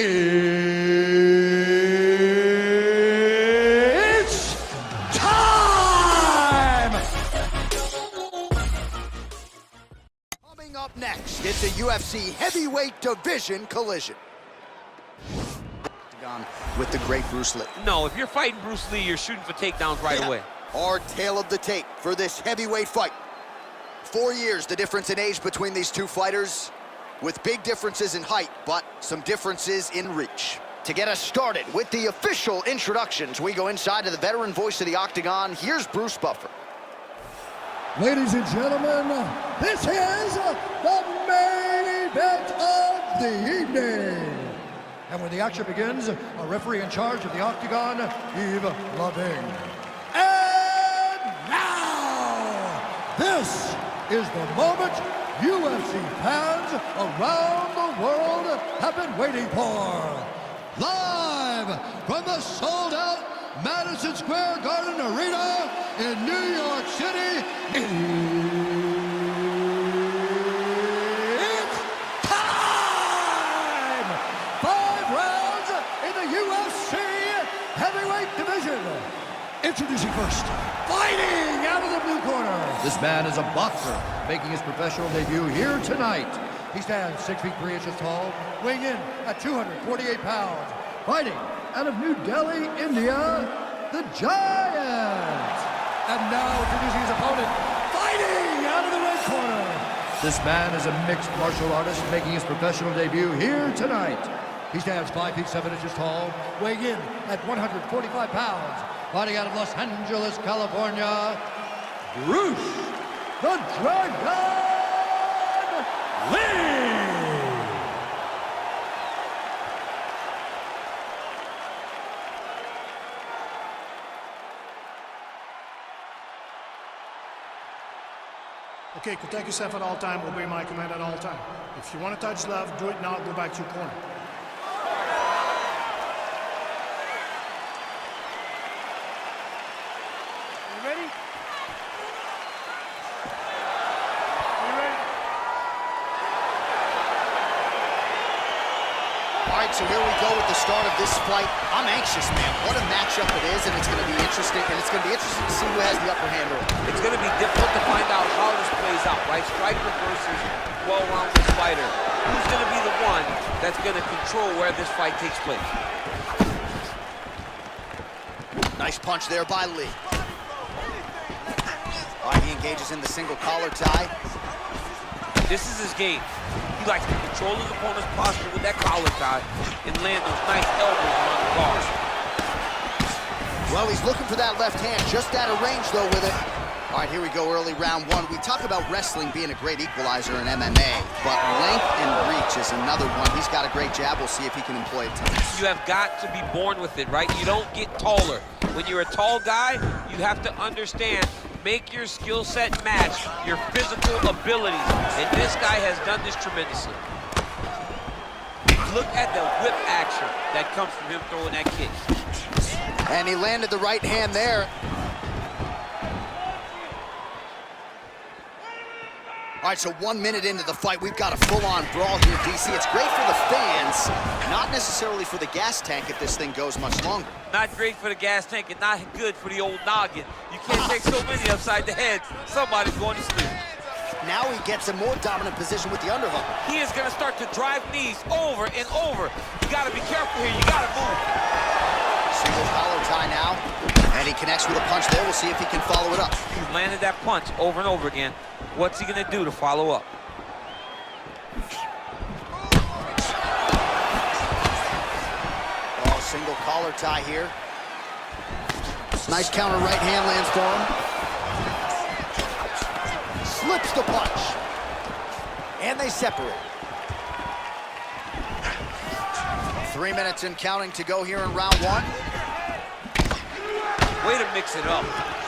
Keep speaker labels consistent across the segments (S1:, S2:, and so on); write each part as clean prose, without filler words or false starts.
S1: It's time!
S2: Coming up next, it's a UFC heavyweight division collision. With the great Bruce Lee.
S3: No, if you're fighting Bruce Lee, you're shooting for takedowns right away.
S2: Our tale of the tape for this heavyweight fight. 4 years, the difference in age between these two fighters, with big differences in height, but some differences in reach. To get us started with the official introductions, we go inside to the veteran voice of the Octagon. Here's Bruce Buffer.
S1: Ladies and gentlemen, this is the main event of the evening. And when the action begins, a referee in charge of the Octagon, Yves Loving. And now, this is the moment UFC fans around the world have been waiting for. Live from the sold-out Madison Square Garden Arena in New York City, it's time! 5 rounds in the UFC heavyweight division. Introducing first, fighting out of the blue corner. This man is a boxer, making his professional debut here tonight. He stands 6 feet 3 inches tall, weighing in at 248 pounds. Fighting out of New Delhi, India, the Giant. And now introducing his opponent, fighting out of the red corner. This man is a mixed martial artist, making his professional debut here tonight. He stands 5 feet 7 inches tall, weighing in at 145 pounds. Fighting out of Los Angeles, California, Bruce the Dragon Lee!
S4: Okay, protect yourself at all time, obey my command at all time. If you want to touch love, do it now, go back to your corner. You ready? You ready?
S2: All right, so here we go with the start of this fight. I'm anxious, man. What a matchup it is, and it's going to be interesting. And it's going to be interesting to see who has the upper hand early.
S3: It's going to be difficult to find out how this plays out, right? Striker versus well-rounded fighter. Who's going to be the one that's going to control where this fight takes place?
S2: Nice punch there by Lee. All right, he engages in the single collar tie.
S3: This is his game. He likes to control his opponent's posture with that collar tie and land those nice elbows on the guard.
S2: Well, he's looking for that left hand, just out of range, though, with it. All right, here we go, early round one. We talk about wrestling being a great equalizer in MMA, but length and reach is another one. He's got a great jab. We'll see if he can employ it tonight.
S3: You have got to be born with it, right? You don't get taller. When you're a tall guy, you have to understand, make your skill set match your physical abilities. And this guy has done this tremendously. Look at the whip action that comes from him throwing that kick.
S2: And he landed the right hand there. All right, so 1 minute into the fight, we've got a full-on brawl here, DC. It's great for the fans, not necessarily for the gas tank if this thing goes much longer.
S3: Not great for the gas tank and not good for the old noggin. You can't take so many upside the head. Somebody's going to sleep.
S2: Now he gets a more dominant position with the underhook.
S3: He is going to start to drive knees over and over. You got to be careful here. You got to move.
S2: Single collar tie now, and he connects with a punch there. We'll see if he can follow it up.
S3: He's landed that punch over and over again. What's he going to do to follow up?
S2: Oh, single collar tie here. Nice counter right hand lands for him. Slips the punch. And they separate. 3 minutes and counting to go here in round one.
S3: Way to mix it up.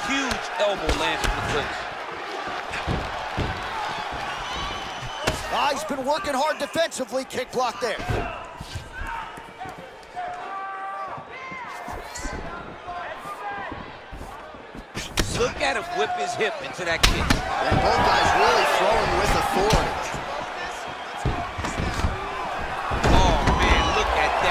S3: Huge elbow lands from the clinch.
S2: He's been working hard defensively. Kick block there.
S3: Look at him whip his hip into that kick.
S2: And both guys really throwing with authority.
S3: Oh, man, look at that.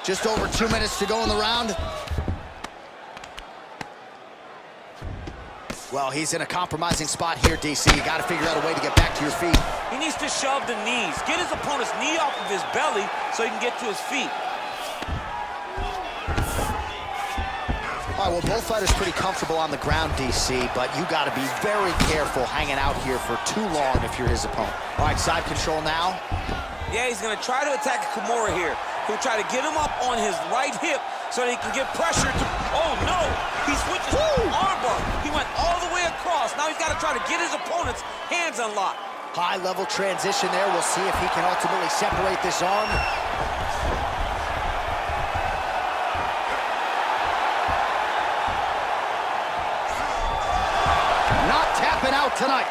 S2: Just over 2 minutes to go in the round. Well, he's in a compromising spot here, DC. You got to figure out a way to get back to your feet.
S3: He needs to shove the knees. Get his opponent's knee off of his belly so he can get to his feet.
S2: All right, well, both fighters pretty comfortable on the ground, DC, but you got to be very careful hanging out here for too long if you're his opponent. All right, side control now.
S3: Yeah, he's going to try to attack Kimura here. He'll try to get him up on his right hip so that he can get pressure to... Oh, no! He switches armbar. He went all the way across. Now he's got to try to get his opponent's hands unlocked.
S2: High-level transition there. We'll see if he can ultimately separate this arm. Not tapping out tonight.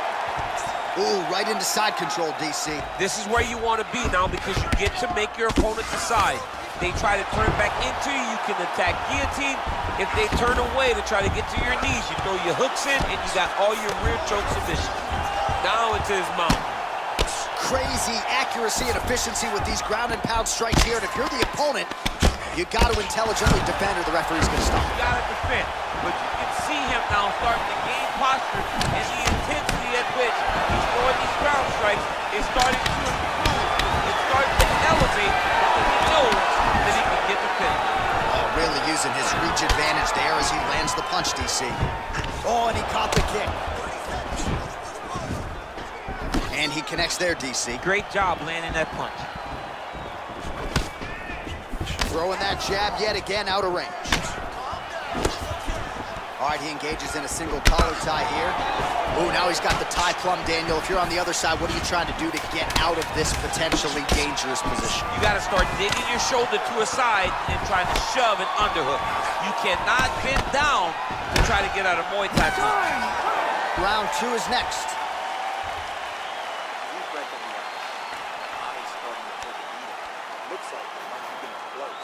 S2: Ooh, right into side control, DC.
S3: This is where you want to be now because you get to make your opponent decide. They try to turn back into you, you can attack guillotine. If they turn away to try to get to your knees, you throw your hooks in and you got all your rear choke submission. Now into his mouth.
S2: Crazy accuracy and efficiency with these ground and pound strikes here. And if you're the opponent, you got to intelligently defend or the referee's going to stop.
S3: You got to defend, but you can see him now starting to gain posture and the intensity at which he's throwing these ground strikes is starting to improve. It's starting to elevate because he knows that he can get the finish.
S2: Oh, really using his reach advantage there as he lands the punch, DC. Oh, and he caught the kick. And he connects there, DC.
S3: Great job landing that punch.
S2: Throwing that jab yet again out of range. All right, he engages in a single collar tie here. Ooh, now he's got the tie plum, Daniel. If you're on the other side, what are you trying to do to get out of this potentially dangerous position?
S3: You got to start digging your shoulder to a side and trying to shove an underhook. You cannot bend down to try to get out of Muay Thai punch.
S2: Round 2 is next.
S5: Looks like it might be getting close.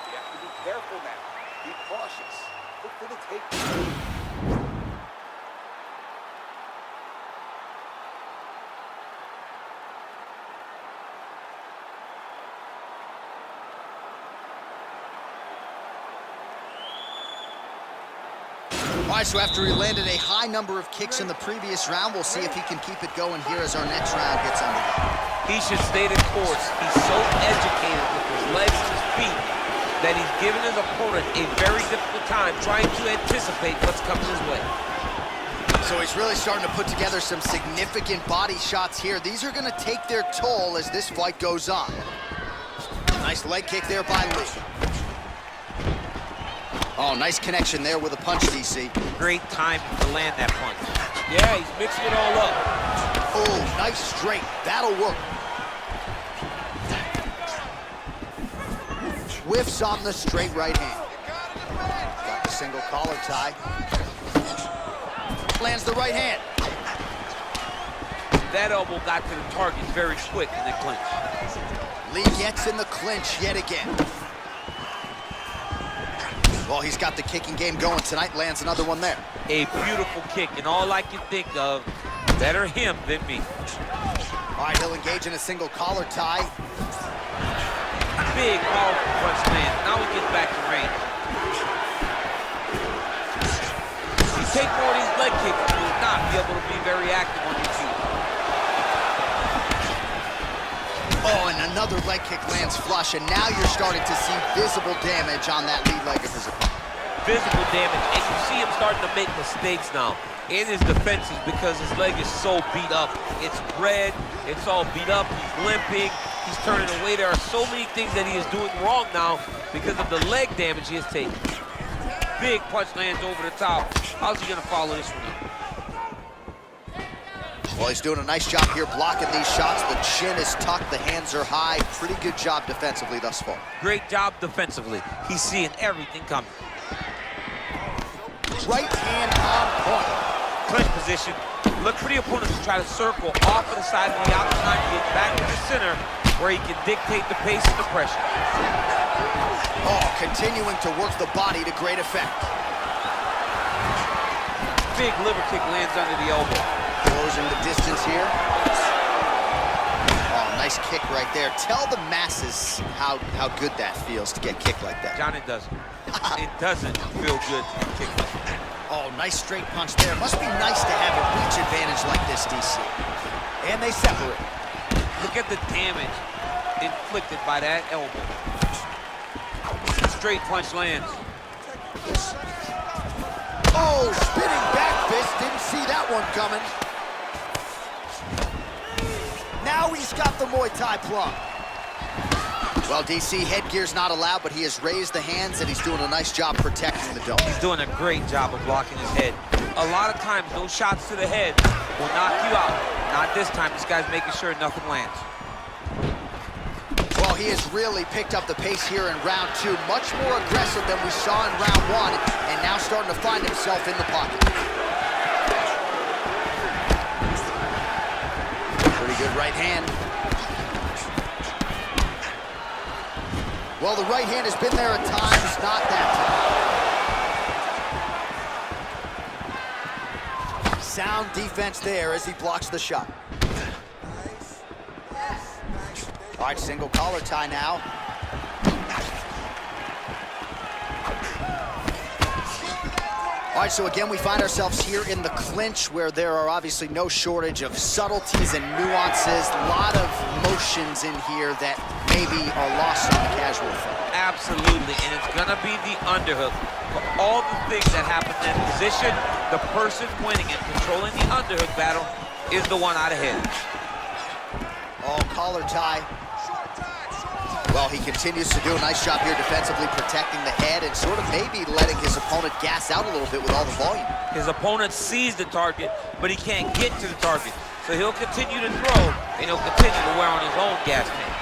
S5: You have to be careful now. Be cautious. Look for the take.
S2: All right, so after he landed a high number of kicks in the previous round, we'll see if he can keep it going here as our next round gets underway.
S3: He should stay the course. He's so educated with his legs and his feet that he's giving his opponent a very difficult time trying to anticipate what's coming his way.
S2: So he's really starting to put together some significant body shots here. These are going to take their toll as this fight goes on. Nice leg kick there by Lee. Oh, nice connection there with a punch, DC.
S3: Great time to land that punch. Yeah, he's mixing it all up.
S2: Oh, nice straight. That'll work. Whiffs on the straight right hand. Got the single collar tie. Lands the right hand.
S3: That elbow got to the target very quick in the clinch.
S2: Lee gets in the clinch yet again. Well, he's got the kicking game going tonight. Lands another one there.
S3: A beautiful kick, and all I can think of, better him than me.
S2: All right, he'll engage in a single collar tie.
S3: Big, powerful punch land. Now he gets back to range. You take more of these leg kicks, you will not be able to be very active on your feet.
S2: Oh, and another leg kick lands flush, and now you're starting to see visible damage on that lead leg of his opponent.
S3: Visible damage, and you see him starting to make mistakes now in his defenses because his leg is so beat up. It's red, it's all beat up, he's limping, he's turning away. There are so many things that he is doing wrong now because of the leg damage he has taken. Big punch lands over the top. How's he gonna follow this one up?
S2: Well, he's doing a nice job here blocking these shots. The chin is tucked, the hands are high. Pretty good job defensively thus far.
S3: Great job defensively. He's seeing everything coming.
S2: Right hand on point.
S3: Clinch position. Look for the opponent to try to circle off of the side of the outside, get back to the center where he can dictate the pace and the pressure.
S2: Oh, continuing to work the body to great effect.
S3: Big liver kick lands under the elbow.
S2: Closing the distance here. Oh, Nice kick right there. Tell the masses how good that feels to get kicked like that.
S3: John, it doesn't. It doesn't feel good to get kicked like that.
S2: Oh, nice straight punch there. Must be nice to have a reach advantage like this, DC. And they separate.
S3: Look at the damage inflicted by that elbow. Straight punch lands.
S2: Oh, spinning back fist. Didn't see that one coming. Now he's got the Muay Thai plug. Well, DC, headgear's not allowed, but he has raised the hands, and he's doing a nice job protecting the dome.
S3: He's doing a great job of blocking his head. A lot of times, those shots to the head will knock you out. Not this time. This guy's making sure nothing lands.
S2: Well, he has really picked up the pace here in round 2. Much more aggressive than we saw in round 1, and now starting to find himself in the pocket. Pretty good right hand. Well, the right hand has been there at times, not that time. Sound defense there as he blocks the shot. All right, single collar tie now. All right, so again, we find ourselves here in the clinch where there are obviously no shortage of subtleties and nuances. A lot of motions in here that maybe are lost on the casual fan.
S3: Absolutely, and it's gonna be the underhook. For all the things that happen in that position, the person winning and controlling the underhook battle is the one out ahead.
S2: Oh, collar tie. Well, he continues to do a nice job here defensively protecting the head and sort of maybe letting his opponent gas out a little bit with all the volume. His
S3: opponent sees the target, but he can't get to the target. So he'll continue to throw, and he'll continue to wear on his own gas tank.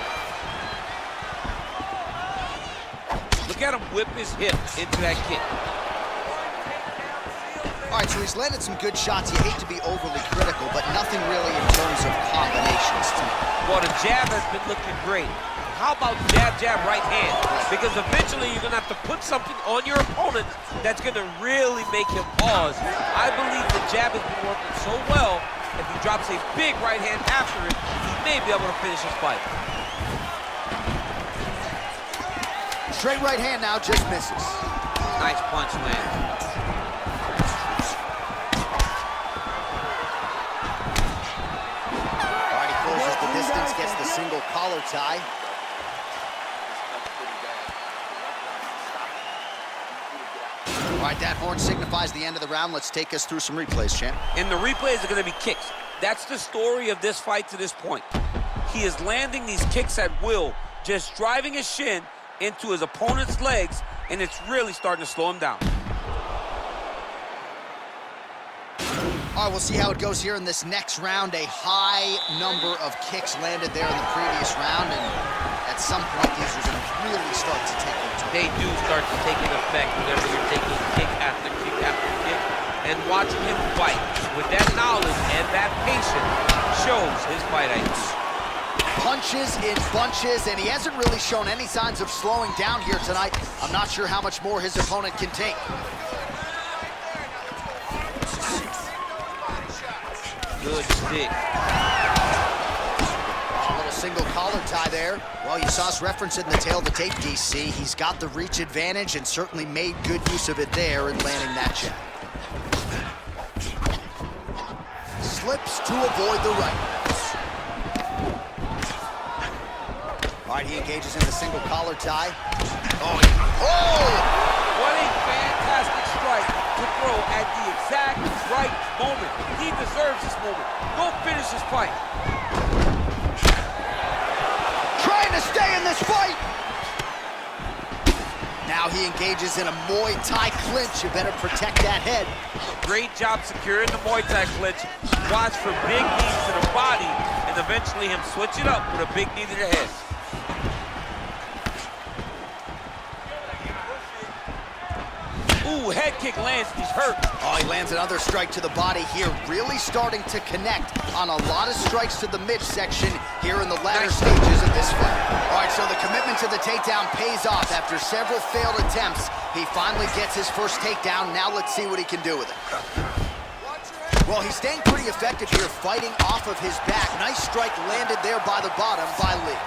S3: Look at him whip his hip into that kick.
S2: All right, so he's landed some good shots. You hate to be overly critical, but nothing really in terms of combinations to me.
S3: Well, the jab has been looking great. How about jab, jab, right hand? Because eventually you're going to have to put something on your opponent that's going to really make him pause. I believe the jab has been working so well, if he drops a big right hand after it, he may be able to finish his fight.
S2: Straight right hand now, just misses.
S3: Nice punch, man.
S2: All right, he closes the distance, gets the single collar tie. All right, that horn signifies the end of the round. Let's take us through some replays, champ.
S3: And the replays are going to be kicks. That's the story of this fight to this point. He is landing these kicks at will, just driving his shin into his opponent's legs, and it's really starting to slow him down.
S2: All right, we'll see how it goes here in this next round. A high number of kicks landed there in the previous round, and at some point, these are going to really start to take their toll.
S3: They do start to take an effect whenever you're taking kick after kick after kick, and watching him fight with that knowledge and that patience shows his fight IQ.
S2: Punches in bunches, and he hasn't really shown any signs of slowing down here tonight. I'm not sure how much more his opponent can take.
S3: Good stick.
S2: A little single collar tie there. Well, you saw us reference it in the tail of the tape, DC. He's got the reach advantage and certainly made good use of it there in landing that jab. Slips to avoid the right. All right, he engages in the single collar tie. Oh!
S3: What a fantastic strike to throw at the exact right moment. He deserves this moment. Go finish his fight.
S2: Trying to stay in this fight. Now he engages in a Muay Thai clinch. You better protect that head.
S3: Great job securing the Muay Thai clinch. Watch for big knees to the body, and eventually him switch it up with a big knee to the head. Ooh, head kick lands, he's hurt.
S2: Oh, he lands another strike to the body here, really starting to connect on a lot of strikes to the midsection here in the latter stages of this fight. All right, so the commitment to the takedown pays off. After several failed attempts, he finally gets his first takedown. Now let's see what he can do with it. Well, he's staying pretty effective here, fighting off of his back. Nice strike landed there by the bottom by Lee.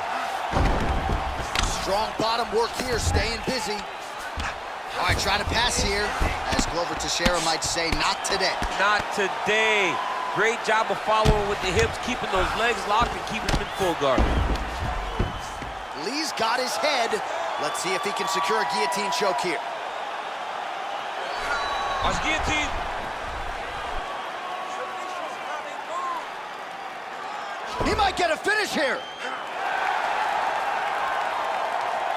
S2: Strong bottom work here, staying busy. All right, trying to pass here. As Glover Teixeira might say, not today.
S3: Not today. Great job of following with the hips, keeping those legs locked and keeping them in full guard.
S2: Lee's got his head. Let's see if he can secure a guillotine choke here.
S3: Watch guillotine.
S2: He might get a finish here.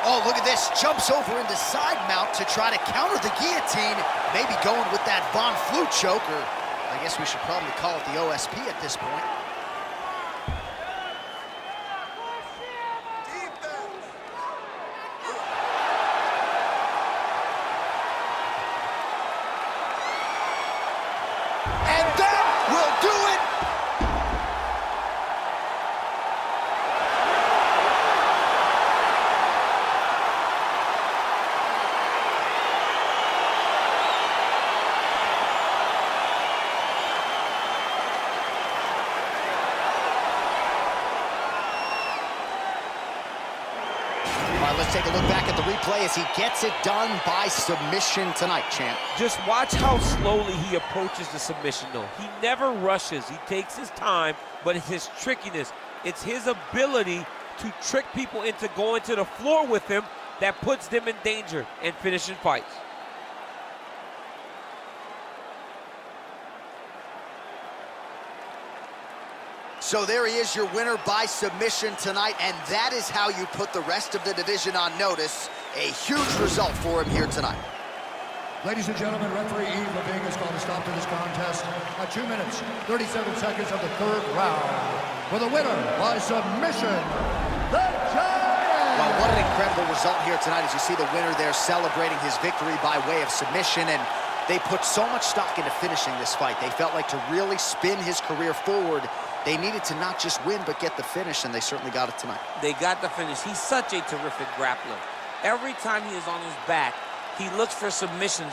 S2: Oh, look at this. Jumps over into side mount to try to counter the guillotine. Maybe going with that Von Flue choke, or I guess we should probably call it the OSP at this point. And that will do it. Let's take a look back at the replay as he gets it done by submission tonight, champ.
S3: Just watch how slowly he approaches the submission, though. He never rushes. He takes his time, but it's his trickiness. It's his ability to trick people into going to the floor with him that puts them in danger and finishing fights.
S2: So there he is, your winner by submission tonight, and that is how you put the rest of the division on notice. A huge result for him here tonight.
S1: Ladies and gentlemen, referee Yves Levine has called a stop to this contest at 2 minutes, 37 seconds of the third round. For the winner by submission, the Giant!
S2: Well, what an incredible result here tonight as you see the winner there celebrating his victory by way of submission, and they put so much stock into finishing this fight. They felt like to really spin his career forward, they needed to not just win, but get the finish, and they certainly got it tonight.
S3: They got the finish. He's such a terrific grappler. Every time he is on his back, he looks for submissions.